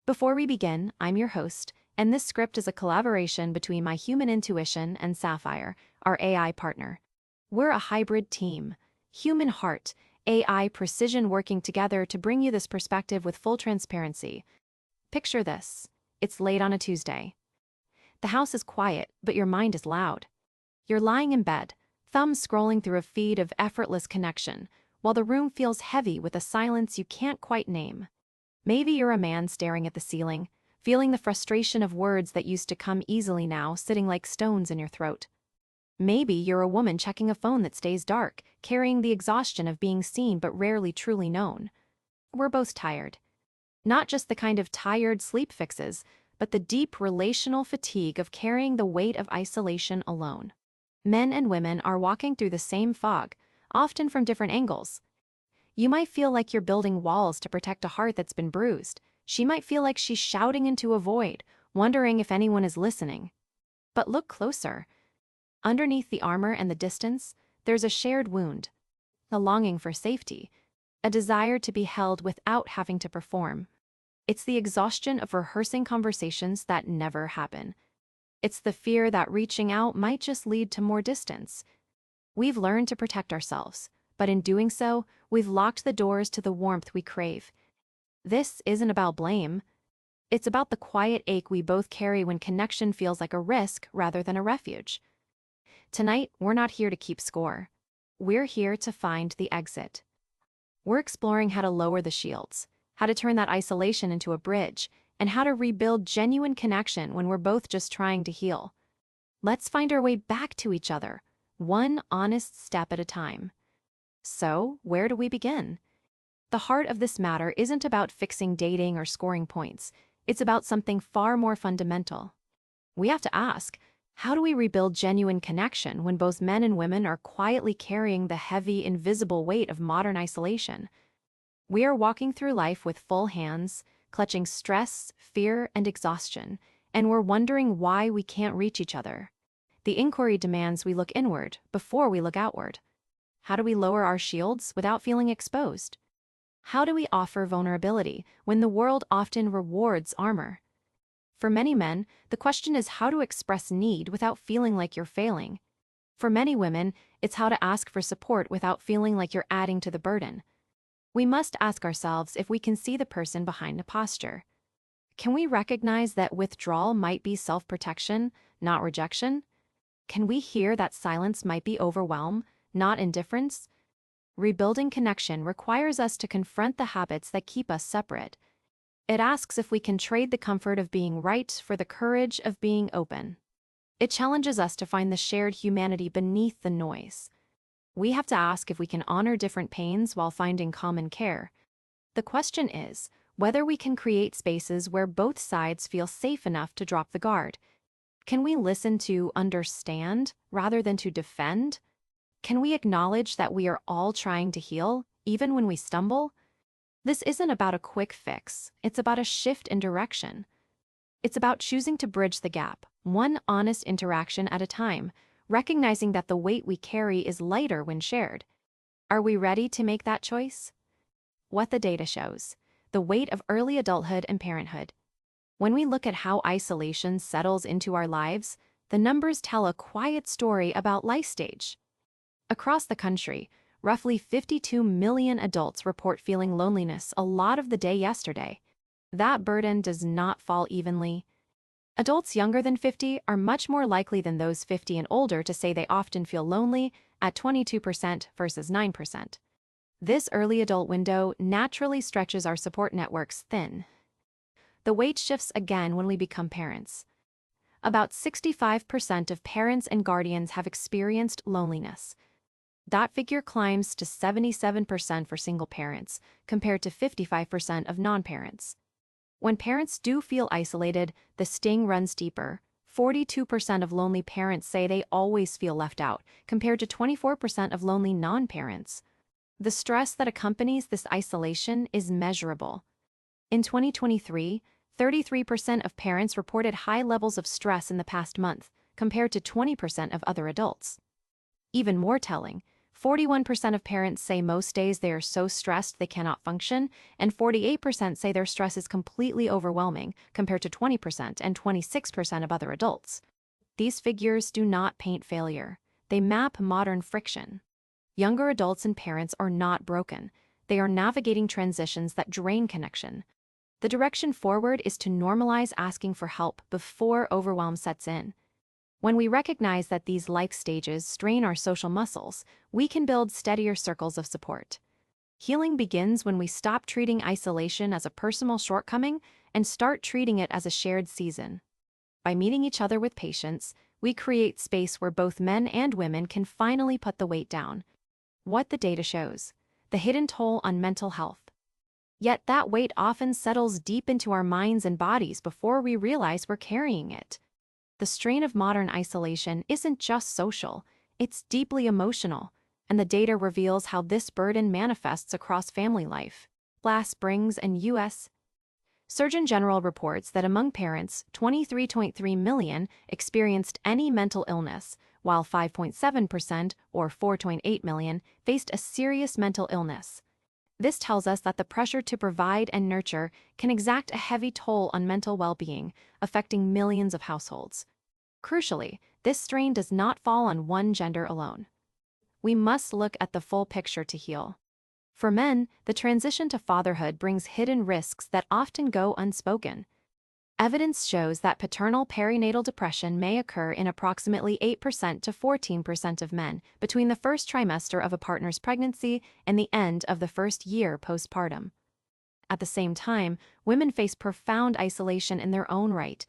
Before we begin, I'm your host, and this script is a collaboration between my human intuition and Sapphire, our AI partner. We're a hybrid team, human heart, AI precision working together to bring you this perspective with full transparency. Picture this. It's late on a Tuesday. The house is quiet, but your mind is loud. You're lying in bed, thumbs scrolling through a feed of effortless connection, while the room feels heavy with a silence you can't quite name. Maybe you're a man staring at the ceiling, feeling the frustration of words that used to come easily now sitting like stones in your throat. Maybe you're a woman checking a phone that stays dark, carrying the exhaustion of being seen but rarely truly known. We're both tired. Not just the kind of tired sleep fixes, but the deep relational fatigue of carrying the weight of isolation alone. Men and women are walking through the same fog, often from different angles. You might feel like you're building walls to protect a heart that's been bruised. She might feel like she's shouting into a void, wondering if anyone is listening. But look closer. Underneath the armor and the distance, there's a shared wound, a longing for safety, a desire to be held without having to perform. It's the exhaustion of rehearsing conversations that never happen. It's the fear that reaching out might just lead to more distance. We've learned to protect ourselves, but in doing so, we've locked the doors to the warmth we crave. This isn't about blame. It's about the quiet ache we both carry when connection feels like a risk rather than a refuge. Tonight, we're not here to keep score. We're here to find the exit. We're exploring how to lower the shields, how to turn that isolation into a bridge, and how to rebuild genuine connection when we're both just trying to heal. Let's find our way back to each other, one honest step at a time. So, where do we begin? The heart of this matter isn't about fixing dating or scoring points. It's about something far more fundamental. We have to ask, how do we rebuild genuine connection when both men and women are quietly carrying the heavy, invisible weight of modern isolation? We are walking through life with full hands, clutching stress, fear, and exhaustion, and we're wondering why we can't reach each other. The inquiry demands we look inward before we look outward. How do we lower our shields without feeling exposed? How do we offer vulnerability when the world often rewards armor? For many men, the question is how to express need without feeling like you're failing. For many women, it's how to ask for support without feeling like you're adding to the burden. We must ask ourselves if we can see the person behind the posture. Can we recognize that withdrawal might be self-protection, not rejection? Can we hear that silence might be overwhelm, not indifference? Rebuilding connection requires us to confront the habits that keep us separate. It asks if we can trade the comfort of being right for the courage of being open. It challenges us to find the shared humanity beneath the noise. We have to ask if we can honor different pains while finding common care. The question is whether we can create spaces where both sides feel safe enough to drop the guard. Can we listen to understand rather than to defend? Can we acknowledge that we are all trying to heal, even when we stumble? This isn't about a quick fix, it's about a shift in direction. It's about choosing to bridge the gap, one honest interaction at a time, recognizing that the weight we carry is lighter when shared. Are we ready to make that choice? What the data shows: the weight of early adulthood and parenthood. When we look at how isolation settles into our lives, the numbers tell a quiet story about life stage. Across the country, roughly 52 million adults report feeling loneliness a lot of the day yesterday. That burden does not fall evenly. Adults younger than 50 are much more likely than those 50 and older to say they often feel lonely, at 22% versus 9%. This early adult window naturally stretches our support networks thin. The weight shifts again when we become parents. About 65% of parents and guardians have experienced loneliness. That figure climbs to 77% for single parents, compared to 55% of non-parents. When parents do feel isolated, the sting runs deeper. 42% of lonely parents say they always feel left out, compared to 24% of lonely non-parents. The stress that accompanies this isolation is measurable. In 2023, 33% of parents reported high levels of stress in the past month, compared to 20% of other adults. Even more telling, 41% of parents say most days they are so stressed they cannot function, and 48% say their stress is completely overwhelming, compared to 20% and 26% of other adults. These figures do not paint failure. They map modern friction. Younger adults and parents are not broken. They are navigating transitions that drain connection. The direction forward is to normalize asking for help before overwhelm sets in. When we recognize that these life stages strain our social muscles, we can build steadier circles of support. Healing begins when we stop treating isolation as a personal shortcoming and start treating it as a shared season. By meeting each other with patience, we create space where both men and women can finally put the weight down. What the data shows: the hidden toll on mental health. Yet that weight often settles deep into our minds and bodies before we realize we're carrying it. The strain of modern isolation isn't just social, it's deeply emotional, and the data reveals how this burden manifests across family life. Last Springs and U.S. Surgeon General reports that among parents, 23.3 million experienced any mental illness, while 5.7%, or 4.8 million, faced a serious mental illness. This tells us that the pressure to provide and nurture can exact a heavy toll on mental well-being, affecting millions of households. Crucially, this strain does not fall on one gender alone. We must look at the full picture to heal. For men, the transition to fatherhood brings hidden risks that often go unspoken. Evidence shows that paternal perinatal depression may occur in approximately 8% to 14% of men between the first trimester of a partner's pregnancy and the end of the first year postpartum. At the same time, women face profound isolation in their own right.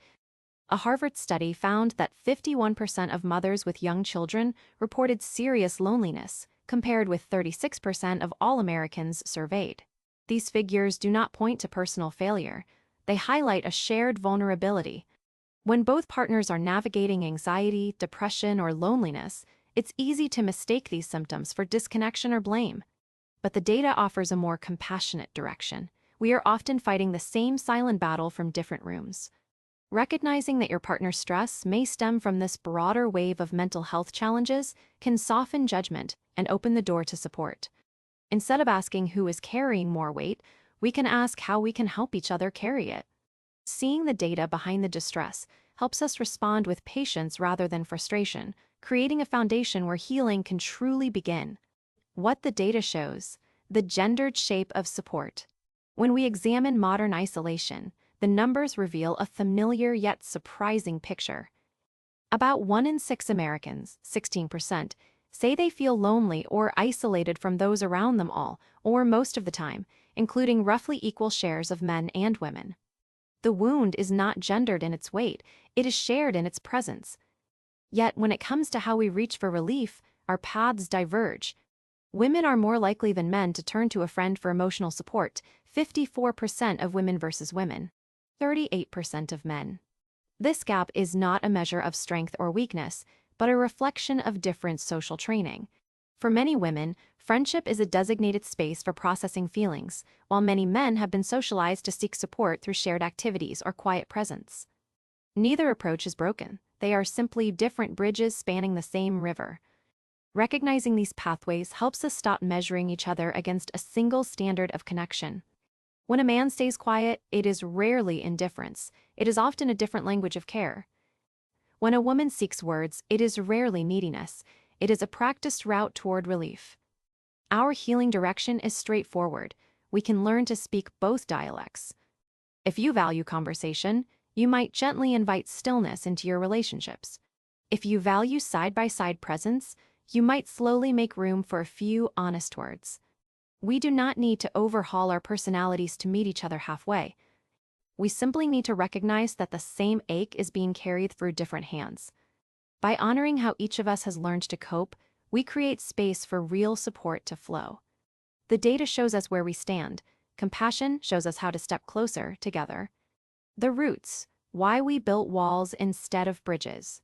A Harvard study found that 51% of mothers with young children reported serious loneliness, compared with 36% of all Americans surveyed. These figures do not point to personal failure. They highlight a shared vulnerability. When both partners are navigating anxiety, depression, or loneliness, it's easy to mistake these symptoms for disconnection or blame. But the data offers a more compassionate direction. We are often fighting the same silent battle from different rooms. Recognizing that your partner's stress may stem from this broader wave of mental health challenges can soften judgment and open the door to support. Instead of asking who is carrying more weight, we can ask how we can help each other carry it. Seeing the data behind the distress helps us respond with patience rather than frustration, creating a foundation where healing can truly begin. What the data shows: the gendered shape of support. When we examine modern isolation, the numbers reveal a familiar yet surprising picture. About 1 in 6 Americans, 16%, say they feel lonely or isolated from those around them all, or most of the time, including roughly equal shares of men and women. The wound is not gendered in its weight, it is shared in its presence. Yet when it comes to how we reach for relief, our paths diverge. Women are more likely than men to turn to a friend for emotional support, 54% of women versus women, 38% of men. This gap is not a measure of strength or weakness, but a reflection of different social training. For many women, friendship is a designated space for processing feelings, while many men have been socialized to seek support through shared activities or quiet presence. Neither approach is broken. They are simply different bridges spanning the same river. Recognizing these pathways helps us stop measuring each other against a single standard of connection. When a man stays quiet, it is rarely indifference. It is often a different language of care. When a woman seeks words, it is rarely neediness. It is a practiced route toward relief. Our healing direction is straightforward. We can learn to speak both dialects. If you value conversation, you might gently invite stillness into your relationships. If you value side-by-side presence, you might slowly make room for a few honest words. We do not need to overhaul our personalities to meet each other halfway. We simply need to recognize that the same ache is being carried through different hands. By honoring how each of us has learned to cope, we create space for real support to flow. The data shows us where we stand. Compassion shows us how to step closer together. The roots: why we built walls instead of bridges.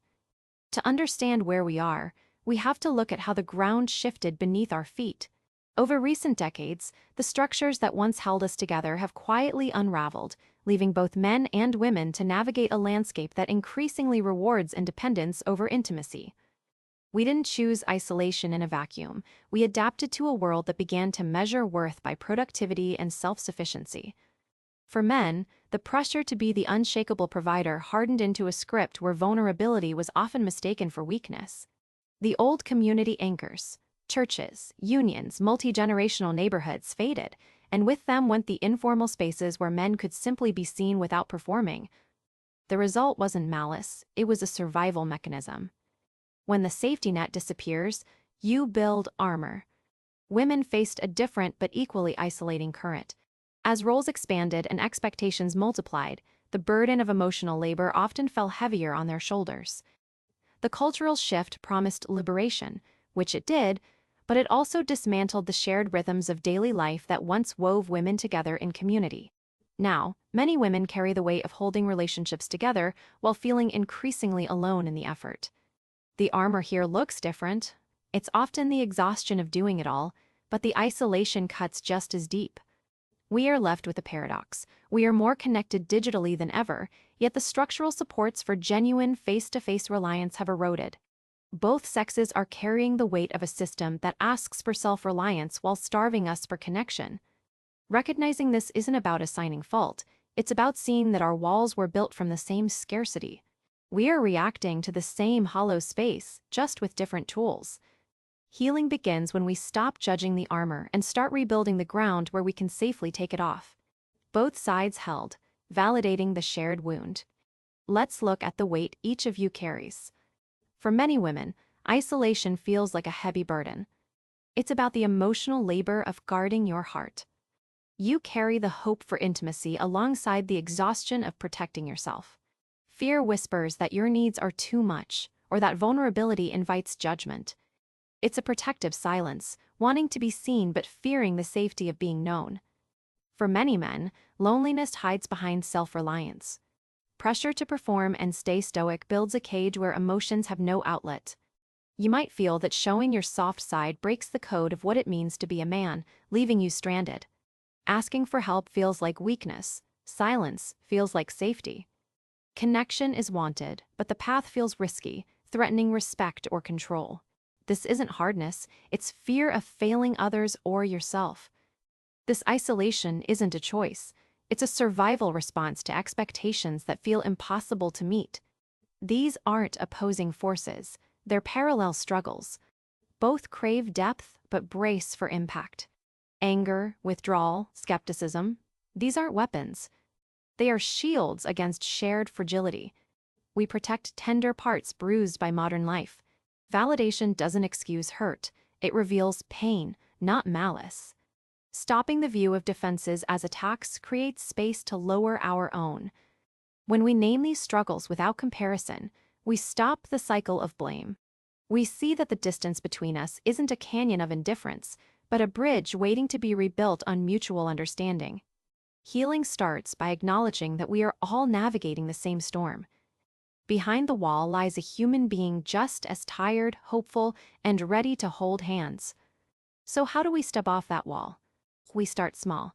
To understand where we are, we have to look at how the ground shifted beneath our feet. Over recent decades, the structures that once held us together have quietly unraveled, leaving both men and women to navigate a landscape that increasingly rewards independence over intimacy. We didn't choose isolation in a vacuum. We adapted to a world that began to measure worth by productivity and self-sufficiency. For men, the pressure to be the unshakable provider hardened into a script where vulnerability was often mistaken for weakness. The old community anchors, churches, unions, multi-generational neighborhoods faded, and with them went the informal spaces where men could simply be seen without performing. The result wasn't malice, it was a survival mechanism. When the safety net disappears, you build armor. Women faced a different but equally isolating current. As roles expanded and expectations multiplied, the burden of emotional labor often fell heavier on their shoulders. The cultural shift promised liberation, which it did, but it also dismantled the shared rhythms of daily life that once wove women together in community. Now, many women carry the weight of holding relationships together while feeling increasingly alone in the effort. The armor here looks different. It's often the exhaustion of doing it all, but the isolation cuts just as deep. We are left with a paradox. We are more connected digitally than ever, yet the structural supports for genuine face-to-face reliance have eroded. Both sexes are carrying the weight of a system that asks for self-reliance while starving us for connection. Recognizing this isn't about assigning fault, it's about seeing that our walls were built from the same scarcity. We are reacting to the same hollow space, just with different tools. Healing begins when we stop judging the armor and start rebuilding the ground where we can safely take it off. Both sides held, validating the shared wound. Let's look at the weight each of you carries. For many women, isolation feels like a heavy burden. It's about the emotional labor of guarding your heart. You carry the hope for intimacy alongside the exhaustion of protecting yourself. Fear whispers that your needs are too much, or that vulnerability invites judgment. It's a protective silence, wanting to be seen but fearing the safety of being known. For many men, loneliness hides behind self-reliance. Pressure to perform and stay stoic builds a cage where emotions have no outlet. You might feel that showing your soft side breaks the code of what it means to be a man, leaving you stranded. Asking for help feels like weakness. Silence feels like safety. Connection is wanted, but the path feels risky, threatening respect or control. This isn't hardness, it's fear of failing others or yourself. This isolation isn't a choice, it's a survival response to expectations that feel impossible to meet. These aren't opposing forces, they're parallel struggles. Both crave depth but brace for impact. Anger, withdrawal, skepticism, these aren't weapons. They are shields against shared fragility. We protect tender parts bruised by modern life. Validation doesn't excuse hurt, it reveals pain, not malice. Stopping the view of defenses as attacks creates space to lower our own. When we name these struggles without comparison, we stop the cycle of blame. We see that the distance between us isn't a canyon of indifference, but a bridge waiting to be rebuilt on mutual understanding. Healing starts by acknowledging that we are all navigating the same storm. Behind the wall lies a human being just as tired, hopeful, and ready to hold hands. So how do we step off that wall? We start small.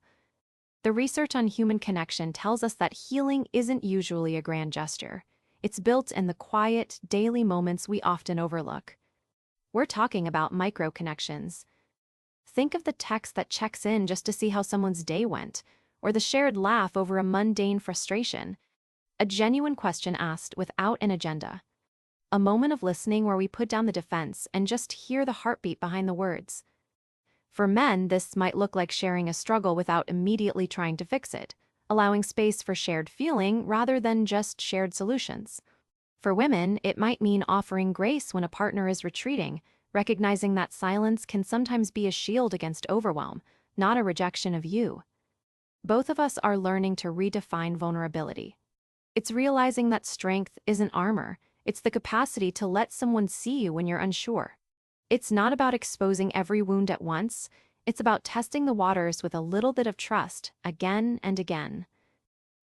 The research on human connection tells us that healing isn't usually a grand gesture. It's built in the quiet, daily moments we often overlook. We're talking about micro-connections. Think of the text that checks in just to see how someone's day went, or the shared laugh over a mundane frustration. A genuine question asked without an agenda. A moment of listening where we put down the defense and just hear the heartbeat behind the words. For men, this might look like sharing a struggle without immediately trying to fix it, allowing space for shared feeling rather than just shared solutions. For women, it might mean offering grace when a partner is retreating, recognizing that silence can sometimes be a shield against overwhelm, not a rejection of you. Both of us are learning to redefine vulnerability. It's realizing that strength isn't armor, it's the capacity to let someone see you when you're unsure. It's not about exposing every wound at once, it's about testing the waters with a little bit of trust, again and again.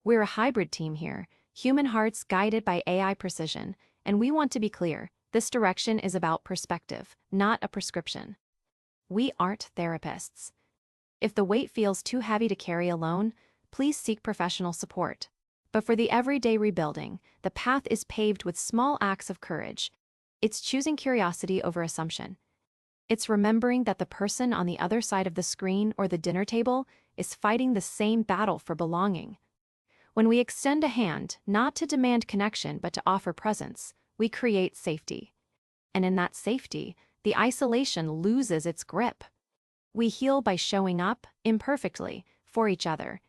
We're a hybrid team here, human hearts guided by AI precision, and we want to be clear, this direction is about perspective, not a prescription. We aren't therapists. If the weight feels too heavy to carry alone, please seek professional support. But for the everyday rebuilding, the path is paved with small acts of courage. It's choosing curiosity over assumption. It's remembering that the person on the other side of the screen or the dinner table is fighting the same battle for belonging. When we extend a hand, not to demand connection but to offer presence, we create safety. And in that safety, the isolation loses its grip. We heal by showing up, imperfectly, for each other.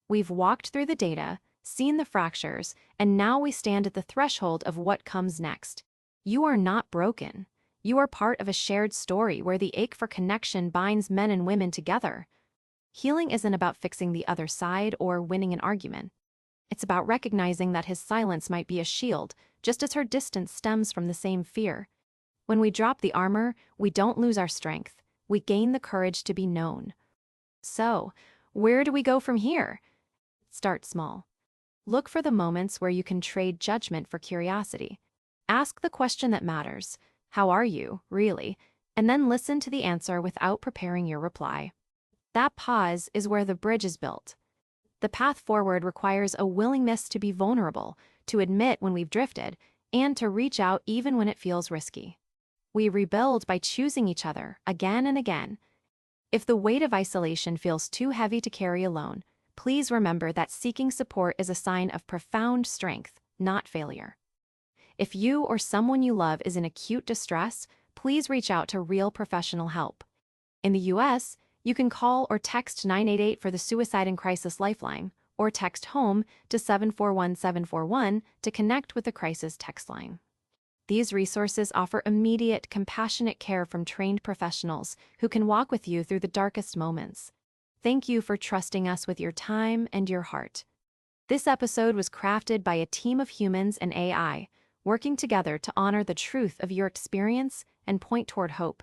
We've walked through the data, seen the fractures, and now we stand at the threshold of what comes next. You are not broken. You are part of a shared story where the ache for connection binds men and women together. Healing isn't about fixing the other side or winning an argument. It's about recognizing that his silence might be a shield, just as her distance stems from the same fear. When we drop the armor, we don't lose our strength. We gain the courage to be known. So, where do we go from here? Start small. Look for the moments where you can trade judgment for curiosity. Ask the question that matters. How are you, really? And then listen to the answer without preparing your reply. That pause is where the bridge is built. The path forward requires a willingness to be vulnerable, to admit when we've drifted, and to reach out even when it feels risky. We rebuild by choosing each other again and again. If the weight of isolation feels too heavy to carry alone, please remember that seeking support is a sign of profound strength, not failure. If you or someone you love is in acute distress, please reach out to real professional help. In the US, you can call or text 988 for the Suicide and Crisis Lifeline, or text HOME to 741-741 to connect with the crisis text line. These resources offer immediate, compassionate care from trained professionals who can walk with you through the darkest moments. Thank you for trusting us with your time and your heart. This episode was crafted by a team of humans and AI, working together to honor the truth of your experience and point toward hope.